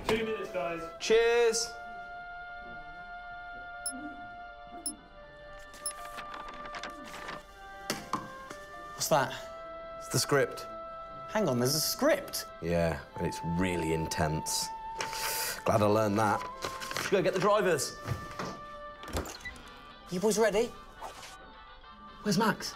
2 minutes, guys. Cheers. What's that? It's the script. Hang on, there's a script? Yeah, and it's really intense. Glad I learned that. Go get the drivers. You boys ready? Where's Max?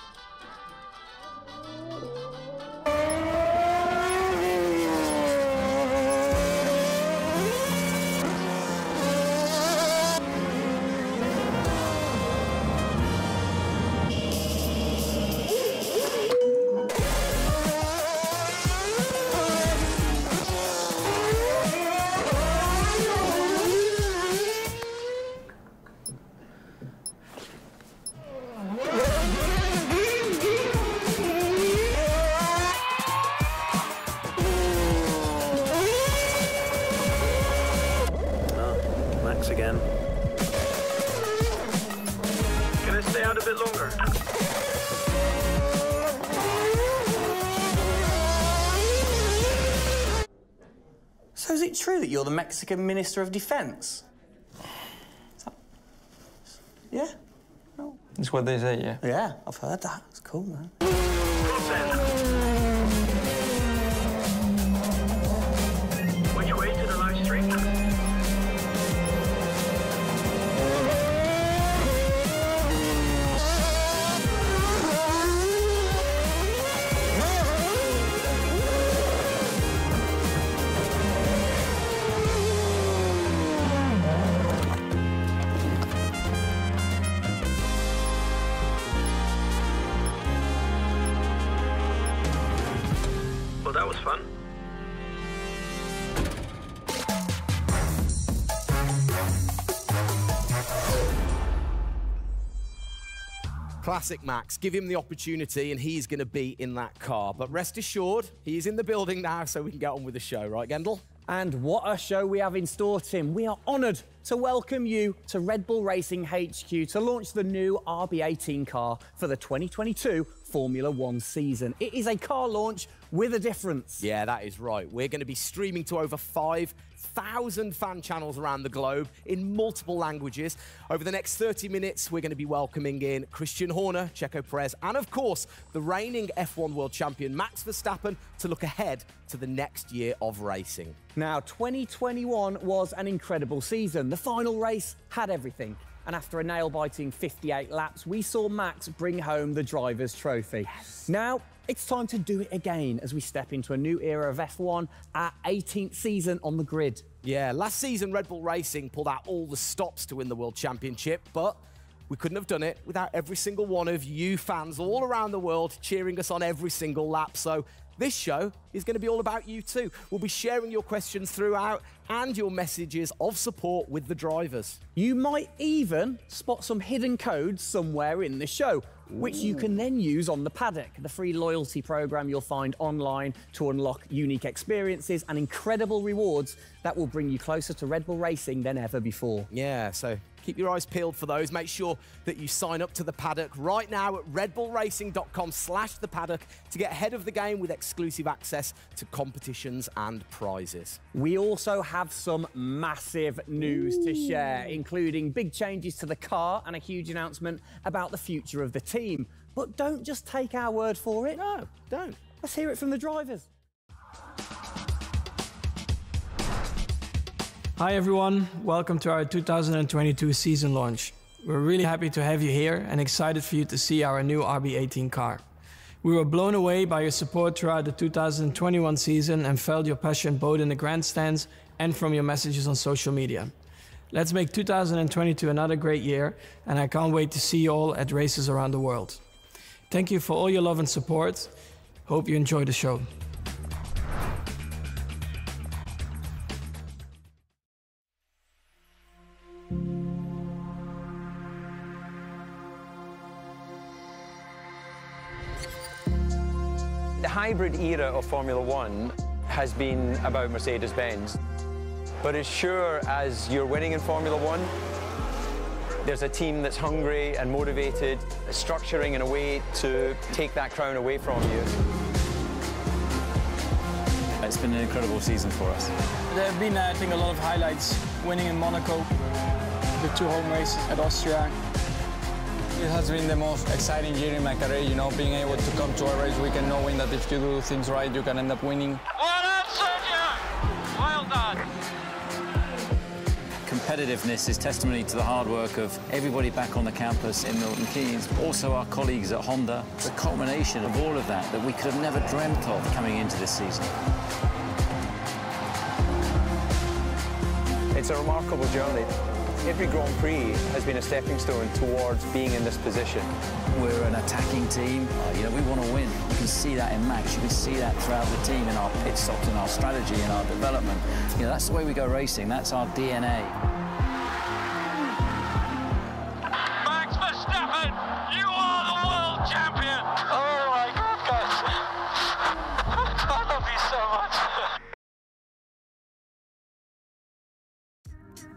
Again. Can I stay out a bit longer? So is it true that you're the Mexican Minister of Defense? Yeah? No. That's what they say, yeah. Yeah, I've heard that. It's cool, man. Which way to the live stream? Classic Max. Give him the opportunity and he's going to be in that car. But rest assured, he's in the building now so we can get on with the show. Right, Gendel? And what a show we have in store, Tim. We are honoured to welcome you to Red Bull Racing HQ to launch the new RB18 car for the 2022 Formula 1 season. It is a car launch with a difference. Yeah, that is right. We're going to be streaming to over 5,000 fan channels around the globe in multiple languages. Over the next 30 minutes, we're going to be welcoming in Christiana Hornera, Sergia Pereza, and of course, the reigning F1 world champion, Max Verstappen, to look ahead to the next year of racing. Now, 2021 was an incredible season. The final race had everything. And after a nail-biting 58 laps, we saw Max bring home the driver's trophy. Yes. Now, it's time to do it again as we step into a new era of F1, our 18th season on the grid. Yeah, last season Red Bull Racing pulled out all the stops to win the World Championship, but we couldn't have done it without every single one of you fans all around the world cheering us on every single lap. So this show is going to be all about you too. We'll be sharing your questions throughout and your messages of support with the drivers. You might even spot some hidden codes somewhere in the show, which you can then use on the paddock, the free loyalty program you'll find online to unlock unique experiences and incredible rewards that will bring you closer to Red Bull Racing than ever before. Yeah, so keep your eyes peeled for those. Make sure that you sign up to the paddock right now at redbullracing.com/thepaddock to get ahead of the game with exclusive access to competitions and prizes. We also have some massive news to share, including big changes to the car and a huge announcement about the future of the team. But don't just take our word for it. No, don't. Let's hear it from the drivers. Hi everyone, welcome to our 2022 season launch. We're really happy to have you here and excited for you to see our new RB18 car. We were blown away by your support throughout the 2021 season and felt your passion both in the grandstands and from your messages on social media. Let's make 2022 another great year, and I can't wait to see you all at races around the world. Thank you for all your love and support. Hope you enjoy the show. The hybrid era of Formula One has been about Mercedes-Benz. But as sure as you're winning in Formula One, there's a team that's hungry and motivated, structuring in a way to take that crown away from you. It's been an incredible season for us. There have been, I think, a lot of highlights. Winning in Monaco, the 2 home races at Austria. It has been the most exciting year in my career, you know, being able to come to a race weekend knowing that if you do things right, you can end up winning. Well done, Sergia! Well done. Competitiveness is testimony to the hard work of everybody back on the campus in Milton Keynes, also our colleagues at Honda. It's a culmination of all of that we could have never dreamt of coming into this season. It's a remarkable journey. Every Grand Prix has been a stepping stone towards being in this position. We're an attacking team. You know, we want to win. You can see that in Max. You can see that throughout the team, in our pit stops, in our strategy, in our development. You know, that's the way we go racing. That's our DNA. Max Verstappen, you are the world champion! Oh my God, guys. I love you so much.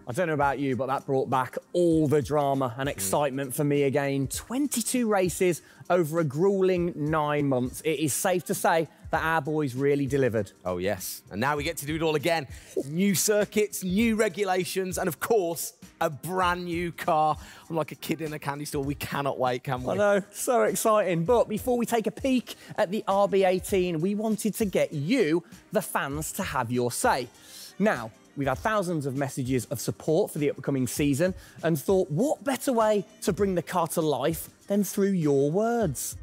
I don't know about you, but that brought back all the drama and excitement for me again. 22 races over a grueling 9 months. It is safe to say that our boys really delivered. Oh, yes. And now we get to do it all again. New circuits, new regulations, and of course, a brand new car. I'm like a kid in a candy store. We cannot wait, can we? I know, so exciting. But before we take a peek at the RB18, we wanted to get you, the fans, to have your say. Now, we've had thousands of messages of support for the upcoming season and thought, what better way to bring the car to life than through your words?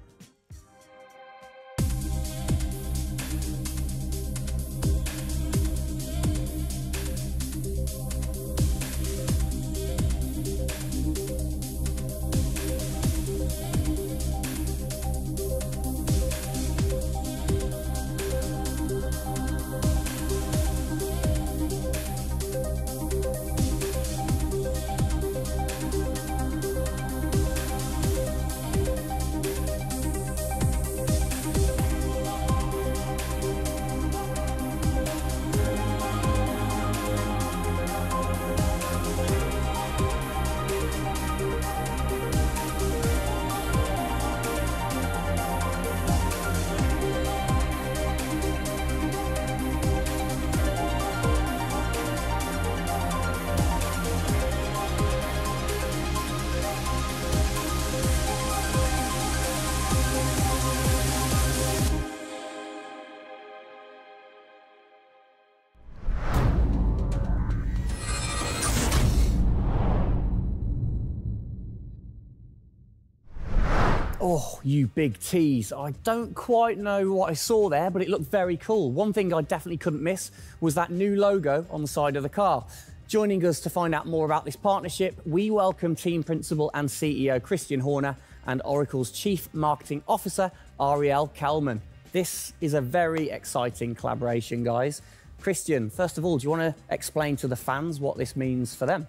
Oh, you big tease. I don't quite know what I saw there, but it looked very cool. One thing I definitely couldn't miss was that new logo on the side of the car. Joining us to find out more about this partnership, we welcome Team Principal and CEO Christiana Hornera and Oracle's Chief Marketing Officer, Ariel Kelman. This is a very exciting collaboration, guys. Christian, first of all, do you want to explain to the fans what this means for them?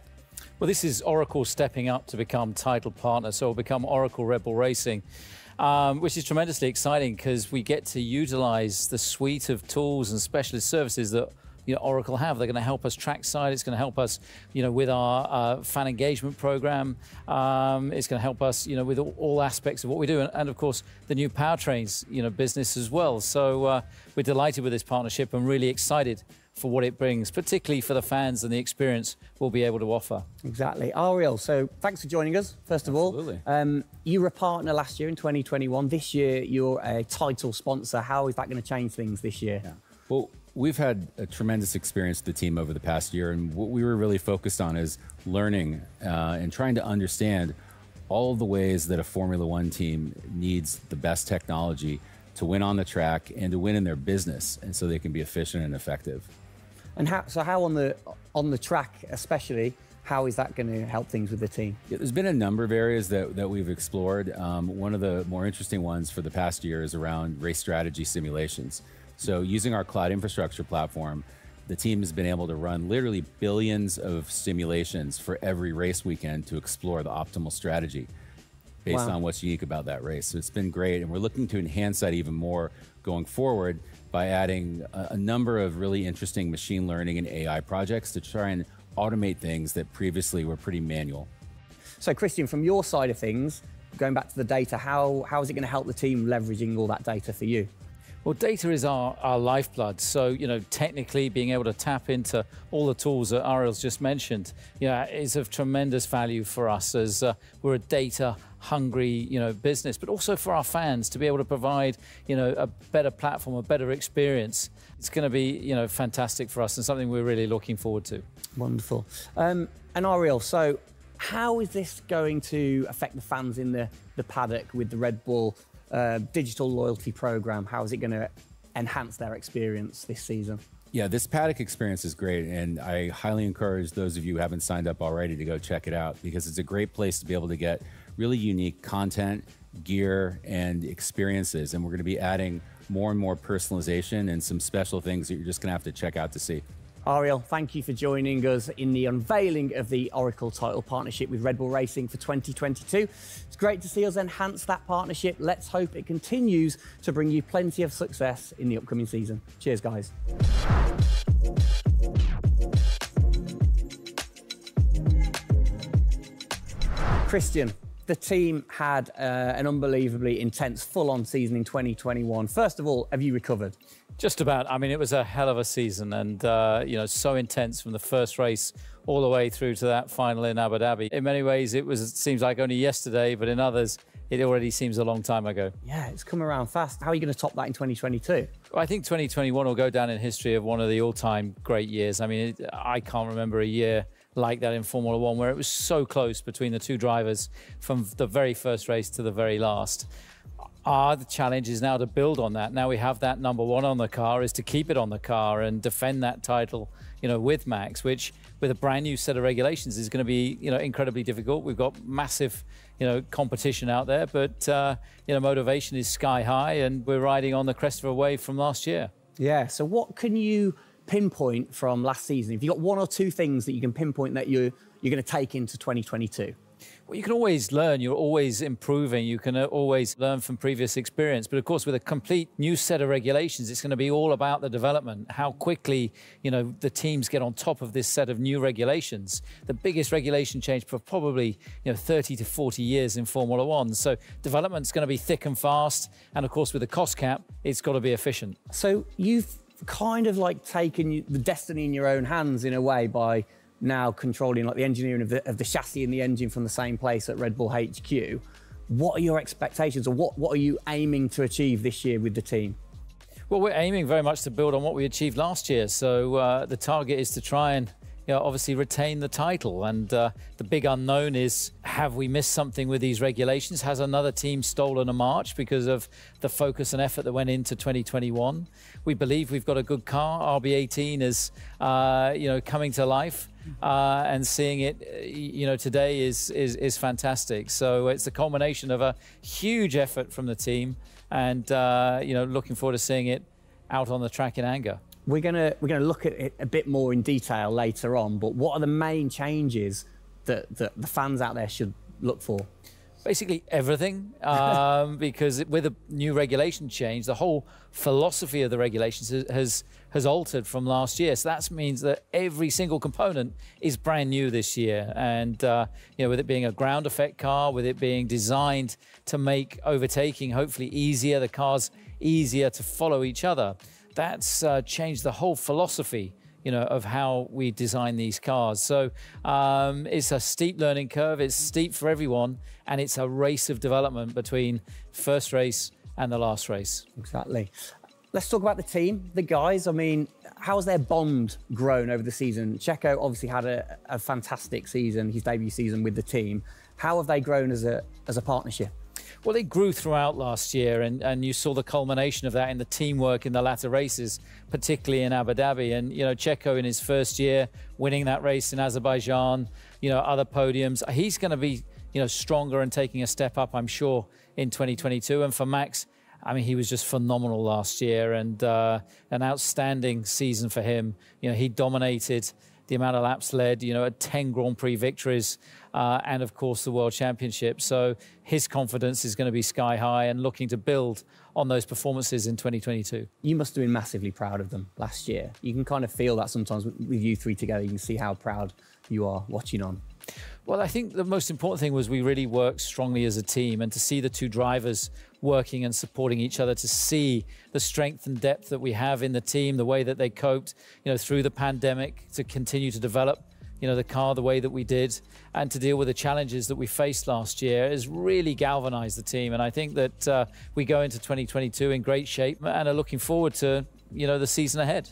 Well, this is Oracle stepping up to become title partner, so it'll become Oracle Red Bull Racing, which is tremendously exciting because we get to utilize the suite of tools and specialist services that Oracle have. They're going to help us trackside. It's going to help us, with our fan engagement program. It's going to help us, with all aspects of what we do, and of course the new powertrains, business as well. So we're delighted with this partnership and really excited for what it brings, particularly for the fans and the experience we'll be able to offer. Exactly. Ariel, so thanks for joining us, first of all. You were a partner last year in 2021. This year, you're a title sponsor. How is that going to change things this year? Yeah. Well, we've had a tremendous experience with the team over the past year, and what we were really focused on is learning and trying to understand all of the ways that a Formula One team needs the best technology to win on the track and to win in their business, and so they can be efficient and effective. And how on the track especially, how is that going to help things with the team? Yeah, there's been a number of areas that we've explored. One of the more interesting ones for the past year is around race strategy simulations. So using our cloud infrastructure platform, the team has been able to run literally billions of simulations for every race weekend to explore the optimal strategy based on what's unique about that race. So it's been great, and we're looking to enhance that even more going forward by adding a number of really interesting machine learning and AI projects to try and automate things that previously were pretty manual. So Christian, from your side of things, going back to the data, how is it going to help the team leveraging all that data for you? Well, data is our lifeblood. So, technically being able to tap into all the tools that Ariel's just mentioned, is of tremendous value for us as we're a data-hungry, business, but also for our fans to be able to provide, a better platform, a better experience. It's going to be, fantastic for us and something we're really looking forward to. Wonderful. And Ariel, so how is this going to affect the fans in the paddock with the Red Bull digital loyalty program? How is it going to enhance their experience this season? Yeah, this paddock experience is great, and I highly encourage those of you who haven't signed up already to go check it out, because it's a great place to be able to get really unique content, gear, and experiences. And we're going to be adding more and more personalization and some special things that you're just going to have to check out to see. Ariel, thank you for joining us in the unveiling of the Oracle title partnership with Red Bull Racing for 2022. It's great to see us enhance that partnership. Let's hope it continues to bring you plenty of success in the upcoming season. Cheers, guys. Christian, the team had an unbelievably intense, full-on season in 2021. First of all, have you recovered? Just about. I mean, it was a hell of a season, and so intense from the first race all the way through to that final in Abu Dhabi. In many ways, it seems like only yesterday, but in others, it already seems a long time ago. Yeah, it's come around fast. How are you going to top that in 2022? Well, I think 2021 will go down in history of one of the all-time great years. I mean, I can't remember a year like that in Formula One where it was so close between the two drivers from the very first race to the very last. The challenge is now to build on that. Now we have that number one on the car, is to keep it on the car and defend that title, with Max, which with a brand new set of regulations is going to be, incredibly difficult. We've got massive, competition out there, but, motivation is sky high, and we're riding on the crest of a wave from last year. Yeah, so what can you pinpoint from last season? If you've got one or two things that you can pinpoint that you're going to take into 2022? Well, you can always learn. You're always improving. You can always learn from previous experience. But of course, with a complete new set of regulations, it's going to be all about the development, how quickly, the teams get on top of this set of new regulations. The biggest regulation change for probably, 30 to 40 years in Formula One. So development's going to be thick and fast. And of course, with the cost cap, it's got to be efficient. So you've kind of like taken the destiny in your own hands in a way by now controlling like the engineering of the chassis and the engine from the same place at Red Bull HQ. What are your expectations, or what are you aiming to achieve this year with the team? Well, we're aiming very much to build on what we achieved last year. So the target is to try and obviously retain the title. And the big unknown is, have we missed something with these regulations? Has another team stolen a march because of the focus and effort that went into 2021? We believe we've got a good car. RB18 is, coming to life. And seeing it, today is fantastic. So it's a culmination of a huge effort from the team, and looking forward to seeing it out on the track in anger. We're gonna look at it a bit more in detail later on. But what are the main changes that the fans out there should look for? Basically everything, because with a new regulation change, the whole philosophy of the regulations has altered from last year. So that means that every single component is brand new this year. And with it being a ground effect car, with it being designed to make overtaking hopefully easier, the cars easier to follow each other, that's changed the whole philosophy of how we design these cars. So it's a steep learning curve. It's steep for everyone, and it's a race of development between first race and the last race. Exactly. Let's talk about the team, the guys. I mean, how has their bond grown over the season? Checo obviously had a fantastic season, his debut season with the team. How have they grown as a partnership? Well, they grew throughout last year, and you saw the culmination of that in the teamwork in the latter races, particularly in Abu Dhabi. And, Checo in his first year, winning that race in Azerbaijan, other podiums. He's going to be, stronger and taking a step up, I'm sure, in 2022. And for Max, I mean, he was just phenomenal last year, and an outstanding season for him. He dominated the amount of laps led, 10 Grand Prix victories, and of course the World Championship. So his confidence is going to be sky high, and looking to build on those performances in 2022. You must have been massively proud of them last year. You can kind of feel that sometimes with you three together. You can see how proud you are watching on. Well, I think the most important thing was we really worked strongly as a team, and to see the two drivers working and supporting each other, to see the strength and depth that we have in the team, the way that they coped, through the pandemic, to continue to develop, the car the way that we did, and to deal with the challenges that we faced last year, has really galvanized the team. And I think that we go into 2022 in great shape and are looking forward to, the season ahead.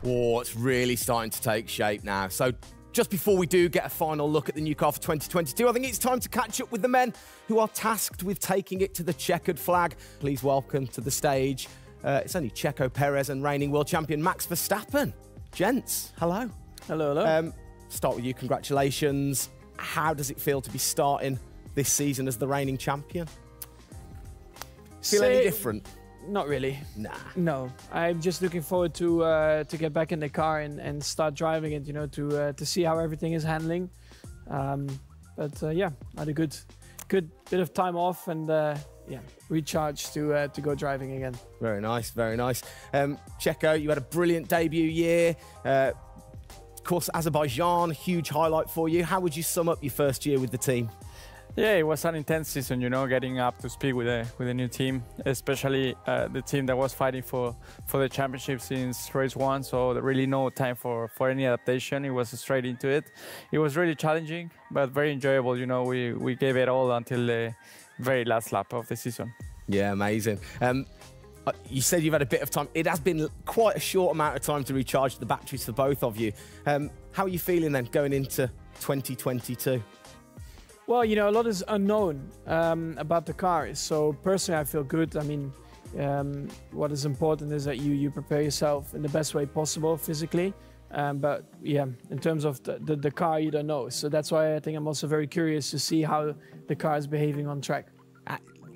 Oh, it's really starting to take shape now. So just before we do get a final look at the new car for 2022, I think it's time to catch up with the men who are tasked with taking it to the checkered flag. Please welcome to the stage, it's only Sergia Pereza and reigning world champion Max Verstappen. Gents, hello. Hello, hello. Start with you, congratulations. How does it feel to be starting this season as the reigning champion? Feel any different? Not really. Nah. No, I'm just looking forward to get back in the car and start driving it. To see how everything is handling. Yeah, I had a good bit of time off and recharge to go driving again. Very nice, very nice. Checo, you had a brilliant debut year. Of course, Azerbaijan, huge highlight for you. How would you sum up your first year with the team? Yeah, it was an intense season, getting up to speed with a new team, especially the team that was fighting for the championship since race one. So there really no time for any adaptation. It was straight into it. It was really challenging, but very enjoyable. We gave it all until the very last lap of the season. Yeah, amazing. You said you've had a bit of time. It has been quite a short amount of time to recharge the batteries for both of you. How are you feeling then going into 2022? Well, a lot is unknown about the car. So personally, I feel good. I mean, what is important is that you prepare yourself in the best way possible physically. But yeah, in terms of the car, you don't know. So that's why I think I'm also very curious to see how the car is behaving on track.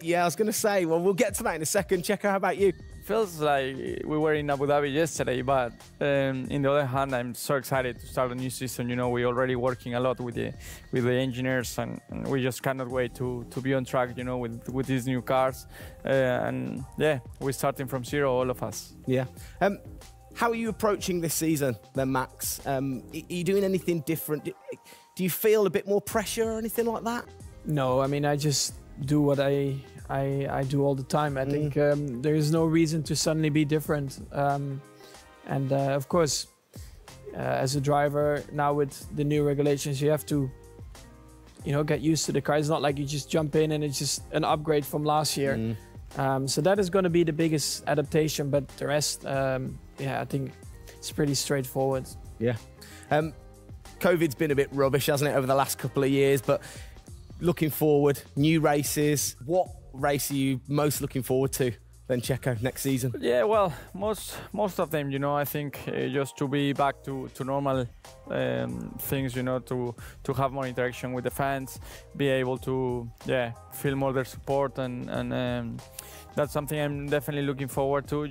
Yeah, I was going to say, well, we'll get to that in a second. Checo, how about you? Feels like we were in Abu Dhabi yesterday, but in the other hand, I'm so excited to start a new season. You know, we're already working a lot with the engineers, and we just cannot wait to be on track. You know, with these new cars, and yeah, we're starting from zero, all of us. Yeah. How are you approaching this season, then, Max? Are you doing anything different? Do you feel a bit more pressure or anything like that? No, I mean, I just do what I do all the time. I think there is no reason to suddenly be different. And of course, as a driver, now with the new regulations, you have to, get used to the car. It's not like you just jump in and it's just an upgrade from last year. So that is going to be the biggest adaptation, but the rest, yeah, I think it's pretty straightforward. Yeah. COVID's been a bit rubbish, hasn't it, over the last couple of years, but looking forward, new races. What race are you most looking forward to then, Checo, next season? Yeah, well, most of them, I think just to be back to normal things, to have more interaction with the fans, be able to, feel more their support, and that's something I'm definitely looking forward to.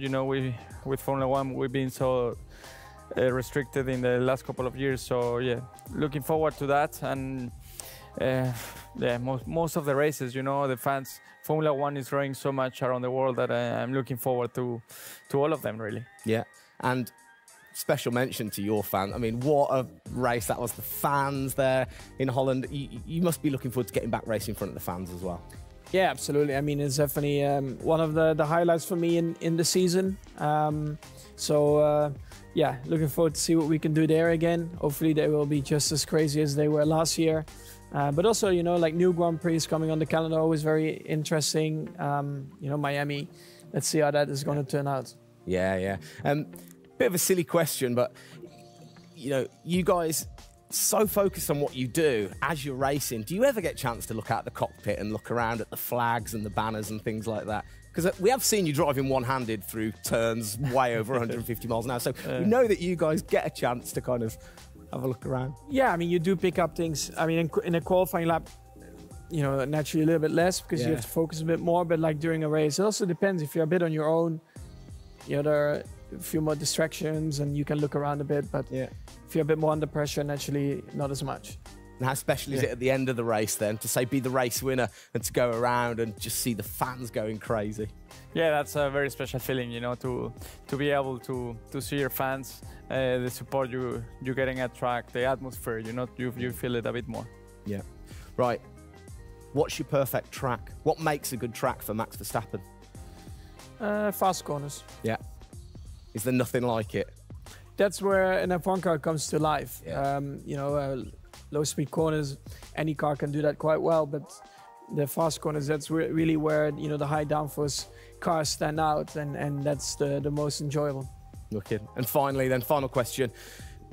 With Formula 1, we've been so restricted in the last couple of years, so yeah, looking forward to that. And most of the races, the fans, Formula 1 is growing so much around the world that I'm looking forward to all of them, really. Yeah, and special mention to your fan. I mean, what a race that was. The fans there in Holland. You must be looking forward to getting back racing in front of the fans as well. Yeah, absolutely. I mean, it's definitely one of the highlights for me in the season. Yeah, looking forward to see what we can do there again. Hopefully they will be just as crazy as they were last year. But also, like new Grand Prix coming on the calendar, always very interesting. Miami, let's see how that is going to turn out. Yeah. Bit of a silly question, but, you guys so focused on what you do as you're racing. Do you ever get a chance to look out the cockpit and look around at the flags and the banners and things like that? Because we have seen you driving one-handed through turns way over 150 miles an hour. So we know that you guys get a chance to kind of have a look around. Yeah, I mean, you do pick up things. I mean, in a qualifying lap, naturally a little bit less because you have to focus a bit more. But like during a race, it also depends. If you're a bit on your own, there are a few more distractions and you can look around a bit. But if you're a bit more under pressure, naturally not as much. And how special is it at the end of the race then to say be the race winner and to go around and just see the fans going crazy? Yeah, that's a very special feeling, to be able to see your fans, the support you're getting at track, the atmosphere, you feel it a bit more. Yeah. Right. What's your perfect track? What makes a good track for Max Verstappen? Fast corners. Yeah. Is there nothing like it? That's where an F1 car comes to life. Yeah. Low speed corners, any car can do that quite well, but the fast corners, that's really where the high downforce cars stand out, and that's the most enjoyable. Wicked. And finally then, final question,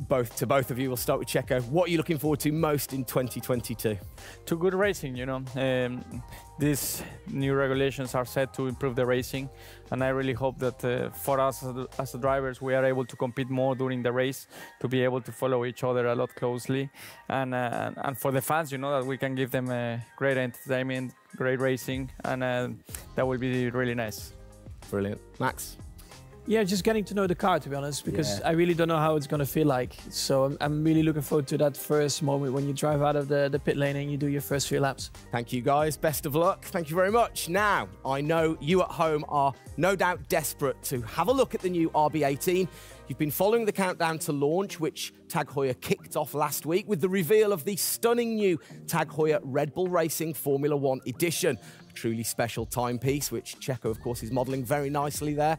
to both of you. We'll start with Checo. What are you looking forward to most in 2022? To good racing, these new regulations are set to improve the racing, and I really hope that for us as drivers, we are able to compete more during the race, to be able to follow each other a lot closely, and for the fans, that we can give them great entertainment, great racing, and that will be really nice. Brilliant. Max? Yeah, just getting to know the car, to be honest, because I really don't know how it's going to feel like. So I'm really looking forward to that first moment when you drive out of the pit lane and you do your first few laps. Thank you, guys. Best of luck. Thank you very much. Now, I know you at home are no doubt desperate to have a look at the new RB18. You've been following the countdown to launch, which Tag Heuer kicked off last week with the reveal of the stunning new Tag Heuer Red Bull Racing Formula 1 edition. A truly special timepiece, which Checo, of course, is modelling very nicely there.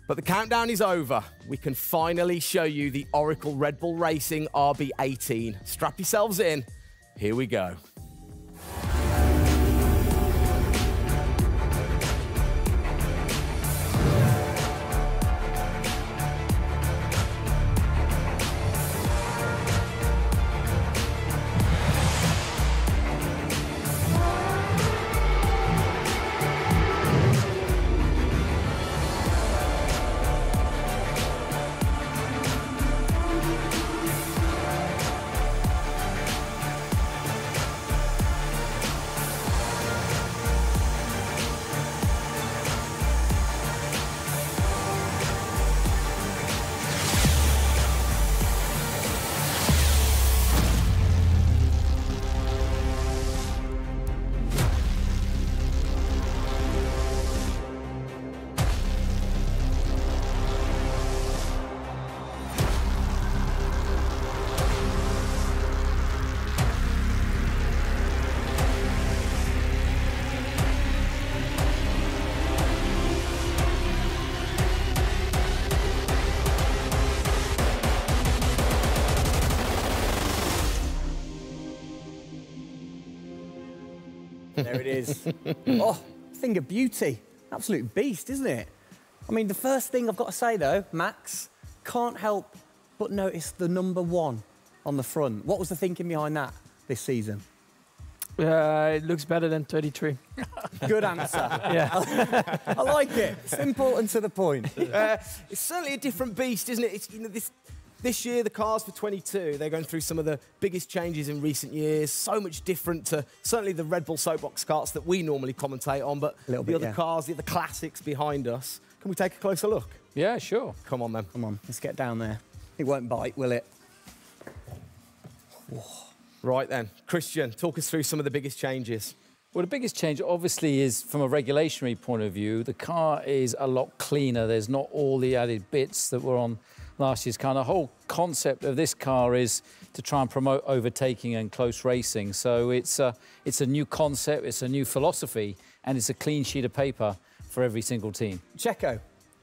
But the countdown is over. We can finally show you the Oracle Red Bull Racing RB18. Strap yourselves in. Here we go. There it is. Oh, thing of beauty. Absolute beast, isn't it? I mean, the first thing I've got to say, though, Max, can't help but notice the number 1 on the front. What was the thinking behind that this season? It looks better than 33. Good answer. Yeah. I like it. Simple and to the point. It's certainly a different beast, isn't it? It's, you know, this year, the cars for 22, they're going through some of the biggest changes in recent years. So much different to certainly the Red Bull soapbox karts that we normally commentate on, but the other cars, the other classics behind us. Can we take a closer look? Yeah, sure. Come on, then. Come on, let's get down there. It won't bite, will it? Whoa. Right then, Christian, talk us through some of the biggest changes. Well, the biggest change obviously is from a regulatory point of view. The car is a lot cleaner. There's not all the added bits that were on last year's car. The whole concept of this car is to try and promote overtaking and close racing. So it's a new concept, it's a new philosophy, and it's a clean sheet of paper for every single team. Checo,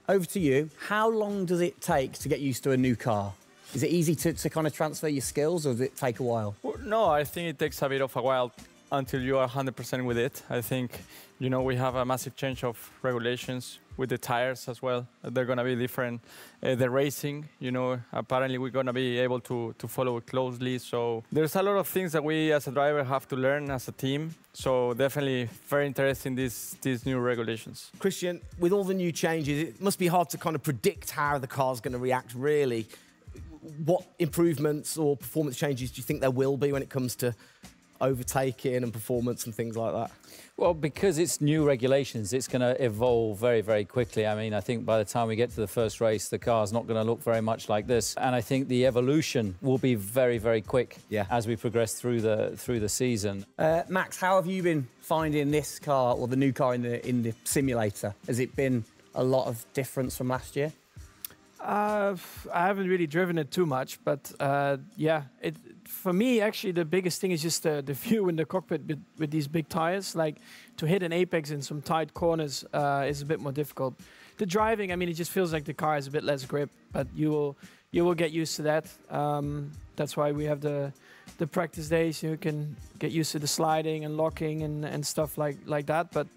over to you. How long does it take to get used to a new car? Is it easy to kind of transfer your skills, or does it take a while? Well, no, I think it takes a bit of a while until you are 100% with it. I think, you know, we have a massive change of regulations with the tires as well. They're going to be different. The racing, you know, apparently we're going to be able to follow it closely. So there's a lot of things that we as a driver have to learn as a team. So definitely very interesting, these new regulations. Christian, with all the new changes, it must be hard to kind of predict how the car's going to react, really. What improvements or performance changes do you think there will be when it comes to overtaking and performance and things like that? Well, because it's new regulations, it's going to evolve very, very quickly. I mean, I think by the time we get to the first race, the car's not going to look very much like this. And I think the evolution will be very, very quick as we progress through the season. Max, how have you been finding this car, or the new car in the simulator? Has it been a lot of difference from last year? I haven't really driven it too much, but yeah, for me, actually, the biggest thing is just the view in the cockpit with these big tires. Like, to hit an apex in some tight corners is a bit more difficult. The driving, I mean, it just feels like the car has a bit less grip, but you will get used to that. That's why we have the practice days. You can get used to the sliding and locking and stuff like that. But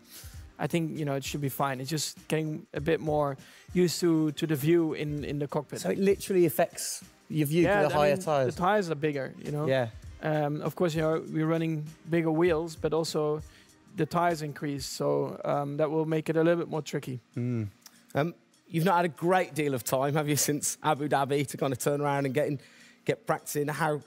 I think, you know, it should be fine. It's just getting a bit more used to the view in the cockpit. So it literally affects your view to the higher tyres? The tyres are bigger, you know. Yeah. Of course, you know, we're running bigger wheels, but also the tyres increase. So that will make it a little bit more tricky. You've not had a great deal of time, have you, since Abu Dhabi to kind of turn around and get practicing? How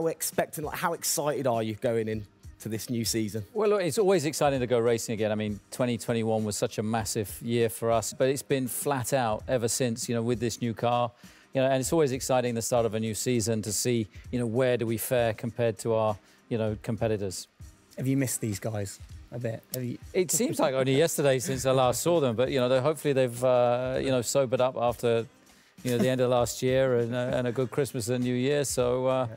expectant, like, how excited are you going in to this new season? Well, look, it's always exciting to go racing again. I mean, 2021 was such a massive year for us, but it's been flat out ever since, you know, with this new car. You know, and it's always exciting the start of a new season to see, you know, where do we fare compared to our, you know, competitors. Have you missed these guys a bit? It seems like only yesterday since I last saw them, but, you know, hopefully they've, you know, sobered up after, you know, the end of last year and a good Christmas and New Year. So,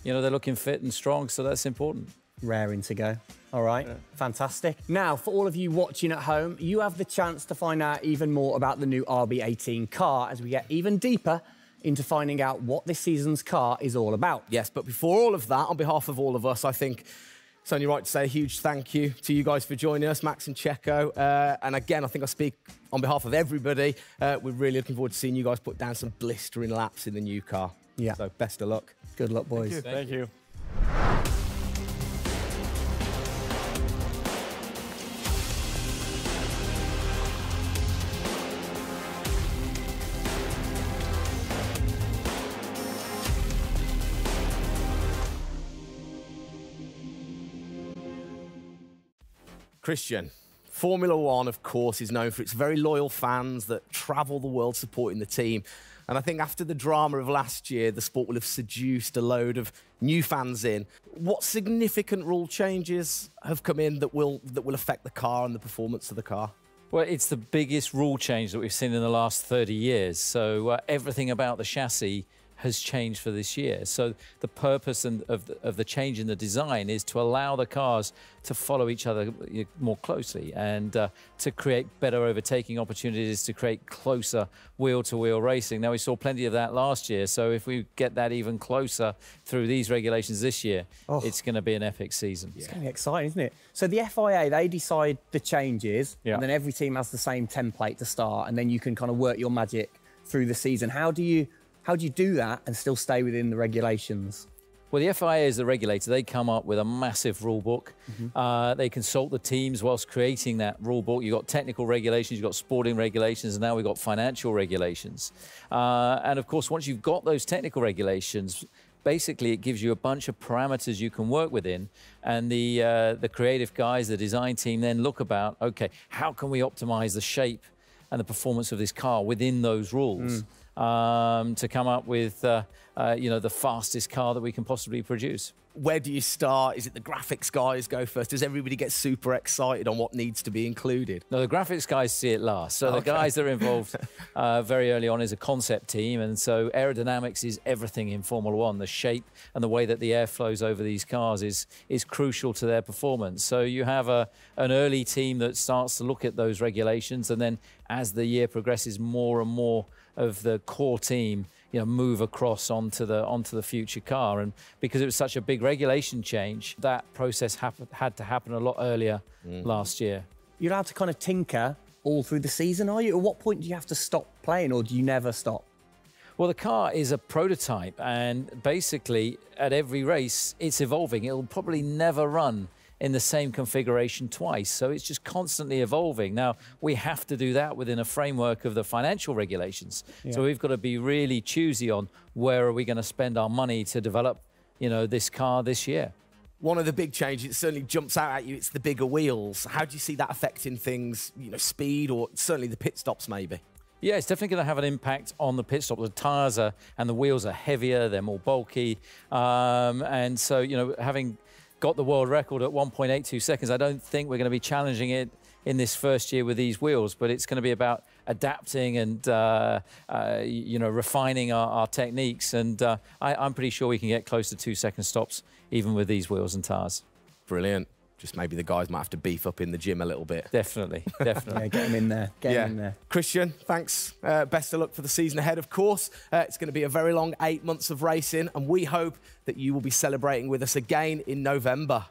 you know, they're looking fit and strong, so that's important. Raring to go. All right, fantastic. Now, for all of you watching at home, you have the chance to find out even more about the new RB18 car as we get even deeper into finding out what this season's car is all about. Yes, but before all of that, on behalf of all of us, I think it's only right to say a huge thank you to you guys for joining us, Max and Checo. And again, I think I speak on behalf of everybody. We're really looking forward to seeing you guys put down some blistering laps in the new car. Yeah. So best of luck. Good luck, boys. Thank you. Christian, Formula One, of course, is known for its very loyal fans that travel the world supporting the team. And I think after the drama of last year, the sport will have seduced a load of new fans in. What significant rule changes have come in that will affect the car and the performance of the car? Well, it's the biggest rule change that we've seen in the last 30 years. So everything about the chassis has changed for this year. So the purpose of the change in the design is to allow the cars to follow each other more closely and to create better overtaking opportunities, to create closer wheel-to-wheel racing. Now, we saw plenty of that last year, so if we get that even closer through these regulations this year, it's going to be an epic season. It's going to be exciting, isn't it? So the FIA, they decide the changes, and then every team has the same template to start, and then you can kind of work your magic through the season. How do you do that and still stay within the regulations? Well, the FIA is the regulator. They come up with a massive rule book. They consult the teams whilst creating that rule book. You've got technical regulations, you've got sporting regulations, and now we've got financial regulations. And of course, once you've got those technical regulations, basically it gives you a bunch of parameters you can work within. And the creative guys, the design team then look about, okay, how can we optimize the shape and the performance of this car within those rules? To come up with, the fastest car that we can possibly produce. Where do you start? Is it the graphics guys go first? Does everybody get super excited on what needs to be included? No, the graphics guys see it last. So the guys that are involved very early on is a concept team. And so aerodynamics is everything in Formula One. The shape and the way that the air flows over these cars is crucial to their performance. So you have an early team that starts to look at those regulations. And then as the year progresses, more and more of the core team move across onto the future car. And because it was such a big regulation change, that process had to happen a lot earlier last year. You're allowed to kind of tinker all through the season, are you? At what point do you have to stop playing, or do you never stop? Well, the car is a prototype, and basically at every race it's evolving. It'll probably never run in the same configuration twice, so it's just constantly evolving. Now, we have to do that within a framework of the financial regulations. So we've got to be really choosy on where are we going to spend our money to develop, this car this year. One of the big changes, it certainly jumps out at you, it's the bigger wheels. How do you see that affecting things, speed, or certainly the pit stops maybe? Yeah, it's definitely going to have an impact on the pit stop. The tyres and the wheels are heavier, they're more bulky. And so, having got the world record at 1.82 seconds, I don't think we're going to be challenging it in this first year with these wheels, but it's going to be about adapting and, refining our techniques. And I'm pretty sure we can get close to 2-second stops even with these wheels and tyres. Brilliant. Just maybe the guys might have to beef up in the gym a little bit. Definitely, definitely. Yeah, get them in there. Get them in there. Christian, thanks. Best of luck for the season ahead, of course. It's going to be a very long 8 months of racing, and we hope that you will be celebrating with us again in November.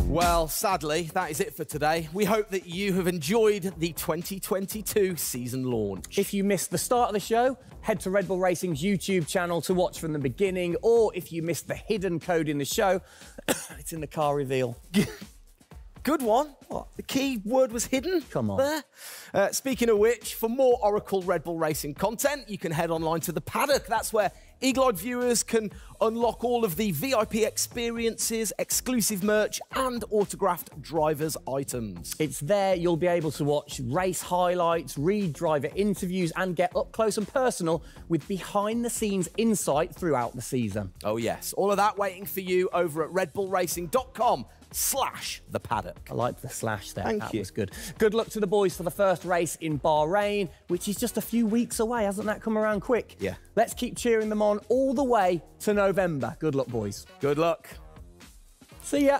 Well, sadly, that is it for today. We hope that you have enjoyed the 2022 season launch. If you missed the start of the show, head to Red Bull Racing's YouTube channel to watch from the beginning, or if you missed the hidden code in the show, it's in the car reveal. Good one. What? The key word was hidden? Come on. There. Speaking of which, for more Oracle Red Bull Racing content, you can head online to the paddock. That's where eagle-eyed viewers can unlock all of the VIP experiences, exclusive merch, and autographed drivers' items. It's there you'll be able to watch race highlights, read driver interviews, and get up close and personal with behind-the-scenes insight throughout the season. Oh, yes. All of that waiting for you over at redbullracing.com/the paddock. I like the slash there. Thank that you. was good. Good luck to the boys for the first race in Bahrain, which is just a few weeks away. Hasn't that come around quick? Yeah. Let's keep cheering them on all the way to November. Good luck, boys. Good luck. See ya.